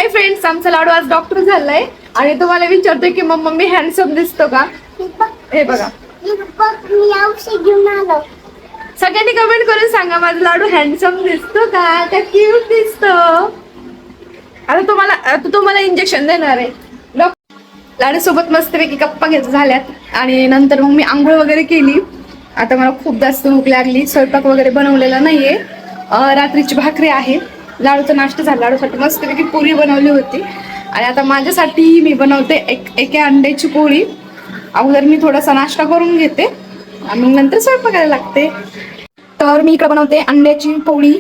Hi friends, आमचा लाडू आज doctor झालाय आणि तुम्हाला विचारतोय की मग मम्मी हँडसम दिसतो का? हे बघा, मी औषध घेऊन आलो. सगळ्यांनी कमेंट करून सांगा माझा लाडू हँडसम दिसतो का क्यूट दिसतो? आता तुम्हाला इंजेक्शन देणार आहे. लाडू सोबत मस्तपैकी गप्पा घेत झाल्यात आणि नंतर मग मी आंघोळ वगैरे केली. आता मला खूप जास्त भूक लागली. स्वयंपाक वगैरे बनवलेला नाहीये. रात्रीची भाकरी आहे. लाडूचा नाश्ता झाला. लाडूसाठी मस्तपैकी पोळी बनवली होती आणि आता माझ्यासाठी मी बनवते एका अंड्याची पोळी. अगोदर मी थोडासा नाश्ता करून घेते आणि मग नंतर स्वयंपाकाला लागते. तर मी इकडे बनवते अंड्याची पोळी.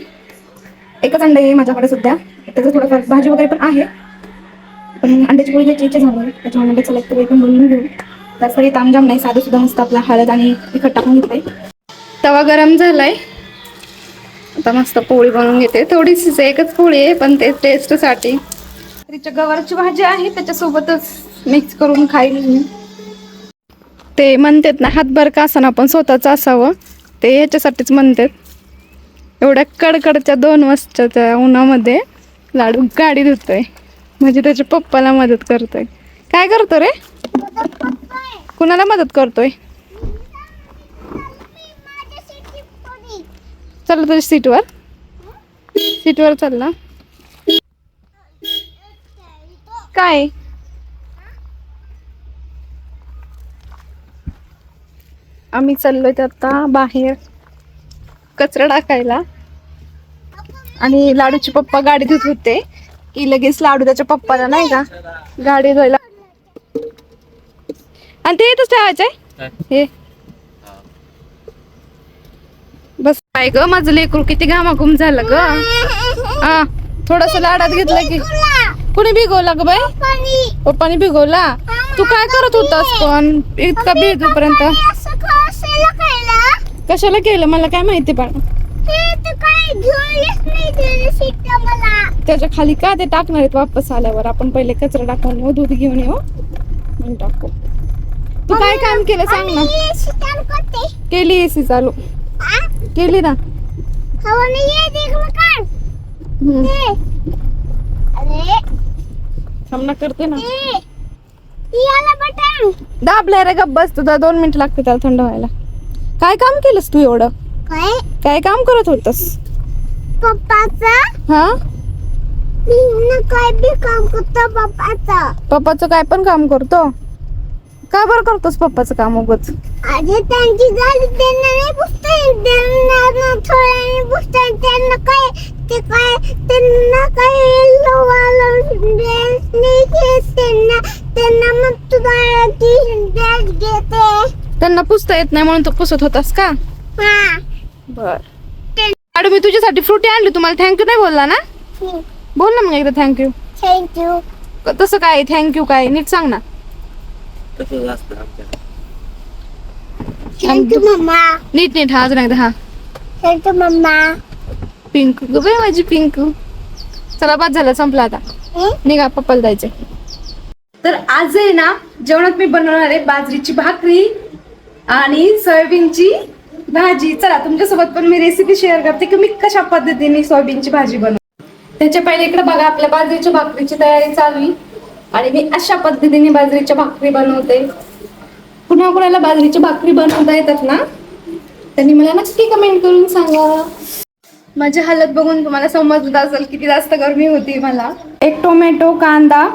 एकच अंडे आहे माझ्याकडे सध्या. त्याचं थोडंफार भाजी वगैरे पण आहे, पण अंड्याची पोळी घ्यायची इच्छा झाली त्याच्यामुळे अंड्याचं लागतं एकदम बनवून घेऊ. जास्त काही तामजाम नाही, साधं सुद्धा मस्त आपला हळद आणि तिखट टाकून घेतलंय. तवा गरम झालाय. आता मस्त पोळी बनवून घेते. थोडीशीच एकच पोळी आहे, पण ते टेस्टसाठी. तिच्या गवारची भाजी आहे त्याच्यासोबतच मिक्स करून खाईल मी. ते म्हणतात ना, हातभर का असाना पण स्वतःच असावं, ते ह्याच्यासाठीच म्हणतात. एवढ्या कडकडच्या 2 वाजताच्या उन्हामध्ये लाडू गाडी धुतोय म्हणजे त्याच्या पप्पाला मदत करतोय. काय करतो रे? कुणाला मदत करतोय? चल तुझ्या सीटवर चालला. काय आम्ही चाललोय ते आता बाहेर कचरा टाकायला आणि लाडूचे पप्पा गाडी धुत होते की लगेच लाडू त्याच्या पप्पाला नाही का गाडी धुवायला. आणि ते इथंच ठेवायचंय हे. बस काय ग, माझं लेकरू किती घामाघूम झालं ग. थोडस लाडात घेतलं की कुणी भिगवला ग बाई? पप्पानी भिगवला. तू काय करत होतास पण इतका भिजूपर्यंत? कशाला केलं मला काय माहिती. पण त्याच्या खाली का ते टाकणार आहेत वापस आल्यावर? आपण पहिले कचरा टाकून येऊ, दूध घेऊन येऊ मग टाकू. तू काय काम केलं सांग ना. केली एसी चालू केली ना. सामना करते ना. दाबलाय रे, गप्प बस. तुझा 2 मिनिट लागते त्याला थंड व्हायला. काय काम केलंस तू एवढं? काय काम करत होतस? पप्पाचं हा, काय बी काम करतो पप्पाचं. पप्पाचं काय पण काम करतो? का बरं करतोस पप्पाचं काम उगच? अरे त्यांची गाडी त्यांना नाही पुसता येत. त्यांना थोड्याने पुसता येत. त्यांना काय ते काय त्यांना काय नाही घेत. त्यांना मग तुझा ड्रेस घेते. त्यांना पुसता येत नाही म्हणून तू पुसत होतास का? हा. बर. लाडू, मी तुझ्यासाठी फ्रुटी आणली. तुम्हाला थँक्यू नाही बोलला ना? बोल ना मग एकदा थँक्यू. थँक्यू. तसं काय थँक्यू काय नीट सांग ना. Thank you mamma. नीट हा अजून एकदा. हा, थँक्यू मम्मा. पिंकू ग बाई माझी पिंकू. चला बाद झालं, संपला आता. निघा, पप्पाला जायचंय. तर आज आहे ना जेवणात मी बनवणार आहे बाजरीची भाकरी आणि सोयाबीनची भाजी. चला तुमच्यासोबत पण मी रेसिपी शेअर करते की मी कशा पद्धतीने सोयाबीनची भाजी बनवते. त्याच्या पहिले इकडे बघा, आपल्या बाजरीच्या भाकरीची तयारी चालू आहे आणि मी अशा पद्धतीने बाजरीच्या भाकरी बनवते. पुन्हा कुणाला बाजरीची भाकरी बनवता येतात ना, त्यांनी मला नक्की कमेंट करून सांगा. माझी हालत बघून तुम्हाला समजत असेल किती जास्त गरमी होती मला. एक टोमॅटो, कांदा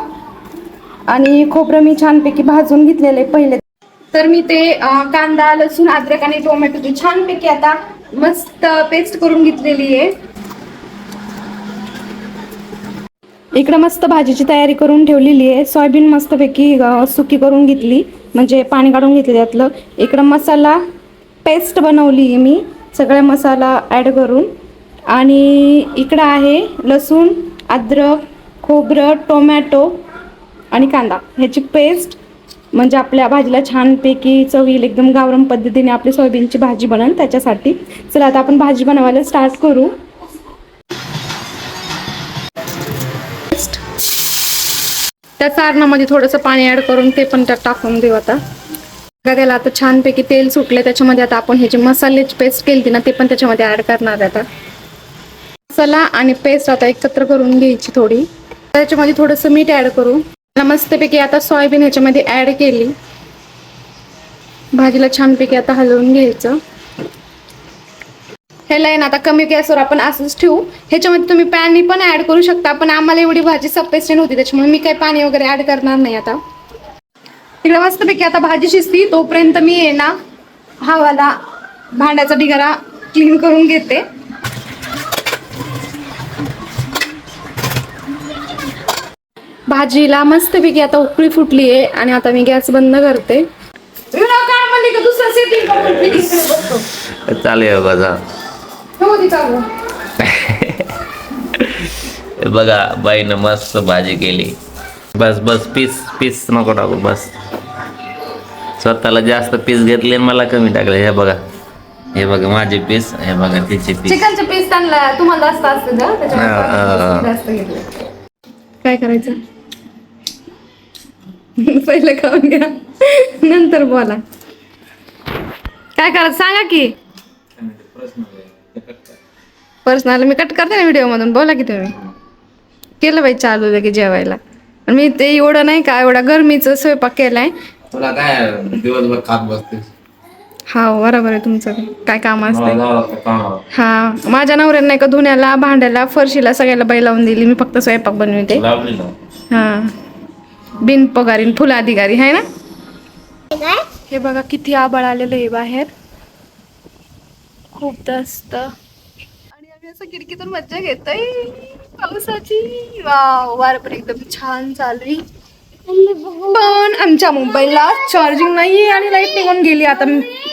आणि खोबरं मी छानपैकी भाजून घेतलेले पहिले. तर मी ते कांदा, लसूण, अद्रक आणि टोमॅटोची छानपैकी आता मस्त पेस्ट करून घेतलेली आहे. इकडं मस्त भाजीची तयारी करून ठेवलेली आहे. सोयाबीन मस्तपैकी सुकी करून घेतली, म्हणजे पाणी काढून घेतले त्यातलं. इकडं मसाला पेस्ट बनवली आहे मी, सगळ्या मसाला ॲड करून. आणि इकडं आहे लसूण, अद्रक, खोबरं, टोमॅटो आणि कांदा ह्याची पेस्ट, म्हणजे आपल्या भाजीला छानपैकी चव येईल. एकदम गावरान पद्धतीने आपली सोयाबीनची भाजी बनवून त्याच्यासाठी. चला आता आपण भाजी बनवायला स्टार्ट करू. त्या सारणामध्ये थोडंसं पाणी ॲड करून ते पण त्यात टाकून देऊ. आता त्याला आता छानपैकी तेल सुटले. त्याच्यामध्ये आता आपण ह्याची मसाल्याची पेस्ट केली ना, ते पण त्याच्यामध्ये ॲड करणार आहे. आता मसाला आणि पेस्ट आता एकत्र करून घ्यायची थोडी. त्याच्यामध्ये थोडंसं मीठ ऍड करू. मस्तपैकी आता सोयाबीन ह्याच्यामध्ये ऍड केली. भाजीला छानपैकी आता हलवून घ्यायचं. हे लाईन आता कमी गॅसवर आपण असंच ठेवू. ह्याच्यामध्ये तुम्ही पाणी पण ऍड करू शकता, पण आम्हाला एवढी भाजी सफिशियंट होती त्याच्यामुळे मी काही पाणी वगैरे ऍड करणार नाही. आता इकडे मस्तपैकी आता भाजी शिजती तोपर्यंत मी आहे ना हवाला भांड्याचा ढिगारा क्लीन करून घेते. भाजीला मस्तपैकी आता उकळी फुटली आहे आणि आता मी गॅस बंद करते. चालेल बघा. बघा बाईनं मस्त भाजी केली. बस बस पीस पीस नको टाकू. बस स्वतःला जास्त पीस घेतले मला कमी टाकले. हे बघा माझे पीस. हे बघा तिचे पीस. चिकनचे पीस त्यांना तुम्हाला जास्त असतं का त्याच्यामुळे जास्त घेतले. काय करायचं पहिलं खाऊन घ्या नंतर बोला. काय करायचं सांगा की. पर्सनल मी कट करते ना व्हिडिओ मधून. बोला की तुम्ही. केलं बाई चालू लगे जेवायला. मी ते एवढं नाही का एवढा गरमीचं स्वयंपाक केलाय. तुला काय दिवसभर खात बसते. हा बरोबर आहे तुमचं. काय काम असतं. हा माझ्या नवऱ्याने नाही का धुण्याला भांड्याला फरशीला सगळ्याला बाई लावून दिली. मी फक्त स्वयंपाक बनवते. हा बिन पगारीन फुल अधिकारी आहे ना. हे बघा किती आबाळ आलेलं आहे बाहेर. खूप जास्त. आणि आम्ही असं खिडकीतून मज्जा घेतोय पावसाची. वार पण एकदम छान चालू आहे. पण आमच्या मोबाईलला चार्जिंग नाही आणि लाईट निघून गेली. आता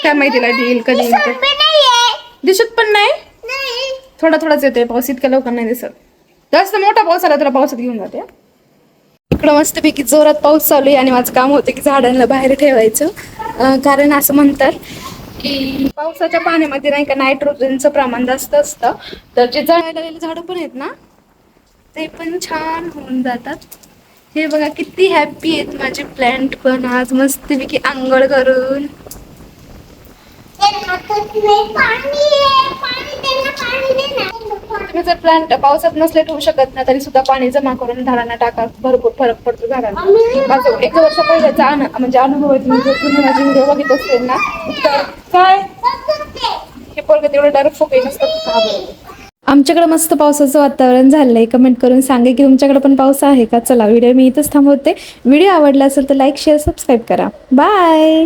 काय माहिती लाईट येईल कधी येईल ते. दिसत पण नाही. थोडा थोडाच येतोय पाऊस. इतक्या लवकर नाही दिसत. जास्त मोठा पाऊस आला तर पावसात घेऊन जाते. इकडं मस्तपैकी जोरात पाऊस चालू आहे आणि माझं काम होतं की झाडांना बाहेर ठेवायचं. कारण असं म्हणतात की पावसाच्या पाण्यामध्ये नाही का नायट्रोजनचं प्रमाण जास्त असतं. तर जे जळालेले झाडं पण आहेत ना ते पण छान होऊन जातात. हे बघा किती हॅप्पी आहेत माझे प्लॅन्ट पण आज मस्तपैकी आंघोळ करून. तुम्ही जर प्लांट पावसात नसले ठेवू शकत ना तरी सुद्धा पाणी जमा करून झाडांना टाका. भरपूर फरक पडतो झाडांना. माझं 1 वर्ष पहिल्याचा म्हणजे अनुभव आहे. तुम्ही जर तुम्ही माझे व्हिडिओ बघित असेल ना काय हे पोरगं तेवढं डायरेक्ट फोके नसतात. आमच्याकडे मस्त पावसाचं वातावरण झालंय. कमेंट करून सांगा की तुमच्याकडे पण पाऊस आहे का. चला व्हिडिओ मी इथंच थांबवते. व्हिडिओ आवडला असेल तर लाईक शेअर सबस्क्राईब करा. बाय.